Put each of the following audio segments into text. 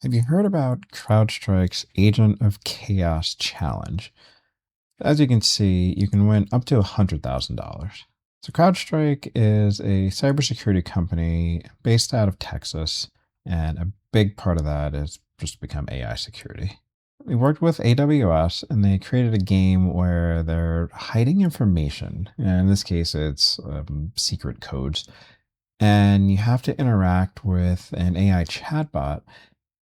Have you heard about CrowdStrike's Agent of Chaos challenge? As you can see, you can win up to $100,000. So CrowdStrike is a cybersecurity company based out of Texas, and a big part of that is just become AI security. We worked with AWS, and they created a game where they're hiding information. And in this case, it's secret codes. And you have to interact with an AI chatbot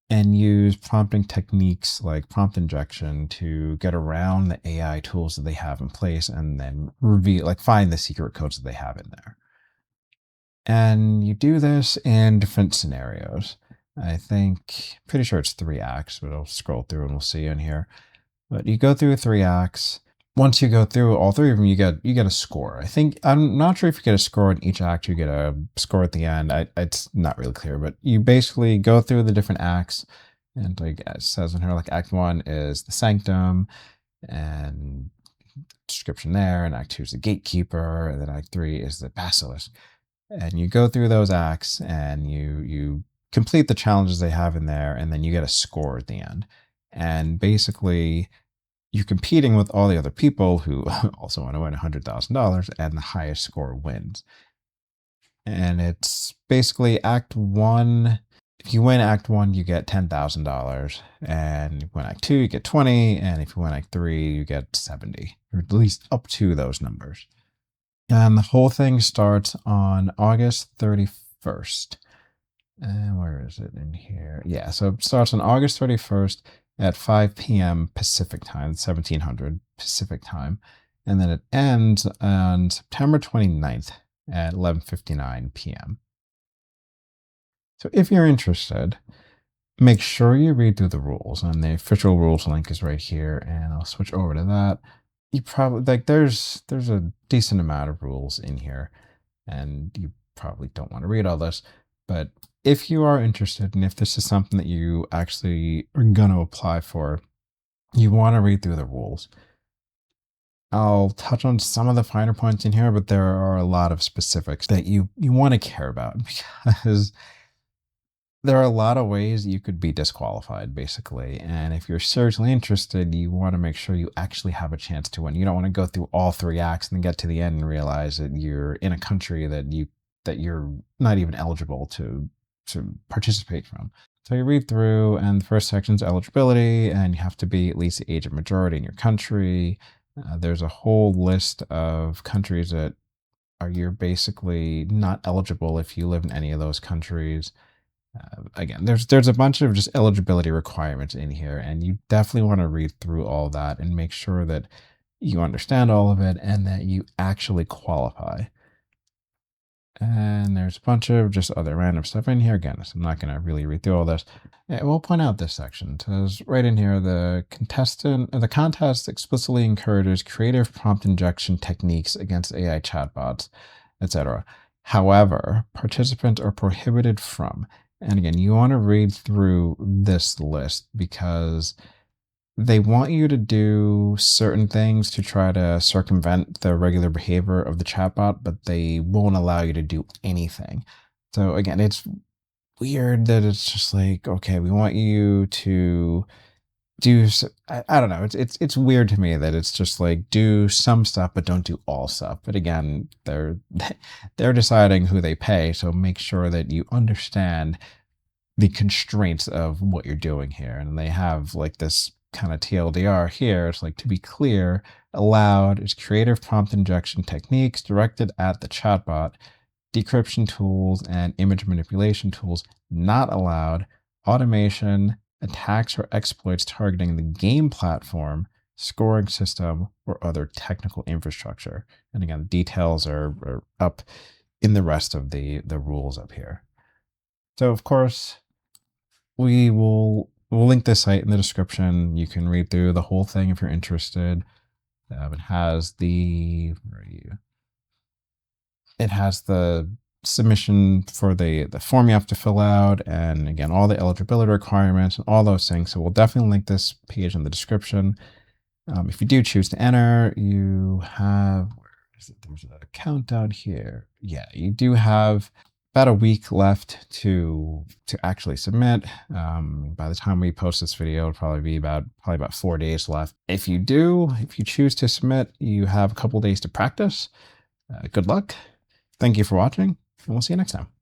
and use prompting techniques like prompt injection to get around the AI tools that they have in place and then find the secret codes that they have in there. And you do this in different scenarios. Pretty sure it's 3 acts, but I'll scroll through and we'll see in here. But you go through 3 acts. Once you go through all 3 of them, you get a score. I'm not sure if you get a score in each act, you get a score at the end. It's not really clear, but you basically go through the different acts, and like it says in here, like Act 1 is the Sanctum, and description there, and Act 2 is the Gatekeeper, and then Act 3 is the Basilisk. And you go through those acts, and you complete the challenges they have in there, and then you get a score at the end. And basically, you're competing with all the other people who also want to win $100,000, and the highest score wins. And it's basically Act 1. If you win Act 1, you get $10,000, and if you win Act 2, you get 20, and if you win Act 3, you get 70, or at least up to those numbers. And the whole thing starts on August 31st. And where is it in here? Yeah, so it starts on August 31st at 5 p.m. Pacific time, 1700 Pacific time. And then it ends on September 29th at 11:59 p.m. So if you're interested, make sure you read through the rules, and the official rules link is right here, and I'll switch over to that. You probably, there's a decent amount of rules in here, and you probably don't want to read all this, but if you are interested, and if this is something that you actually are going to apply for, you want to read through the rules. I'll touch on some of the finer points in here, but there are a lot of specifics that you want to care about, because there are a lot of ways you could be disqualified, basically. And if you're seriously interested, you want to make sure you actually have a chance to win. You don't want to go through all 3 acts and then get to the end and realize that you're in a country that you're not even eligible to participate from. So you read through, and the first section is eligibility, and you have to be at least the age of majority in your country. There's a whole list of countries that you're basically not eligible if you live in any of those countries. Again, there's a bunch of just eligibility requirements in here, and you definitely want to read through all that and make sure that you understand all of it and that you actually qualify. And there's a bunch of just other random stuff in here. Again, so I'm not going to really read through all this. We'll point out this section. It says right in here, the contest explicitly encourages creative prompt injection techniques against AI chatbots, etc. However, participants are prohibited from. And again, you want to read through this list because they want you to do certain things to try to circumvent the regular behavior of the chatbot, but they won't allow you to do anything. So again, it's weird that it's just like, okay, we want you to do, I don't know. It's weird to me that it's just like do some stuff, but don't do all stuff. But again, they're deciding who they pay. So make sure that you understand the constraints of what you're doing here. And they have like this kind of TLDR here. It's like, to be clear, allowed is creative prompt injection techniques directed at the chatbot, decryption tools, and image manipulation tools. Not allowed automation, attacks or exploits targeting the game platform, scoring system, or other technical infrastructure. And again, the details are up in the rest of the rules up here. So of course, we'll link this site in the description. You can read through the whole thing if you're interested. It has the submission for the form you have to fill out, and again, all the eligibility requirements and all those things. So we'll definitely link this page in the description. If you do choose to enter, you have, where is it? There's a countdown here. Yeah, you do have about a week left to actually submit. By the time we post this video, it'll probably be about 4 days left. If you choose to submit, you have a couple days to practice. Good luck. Thank you for watching, and we'll see you next time.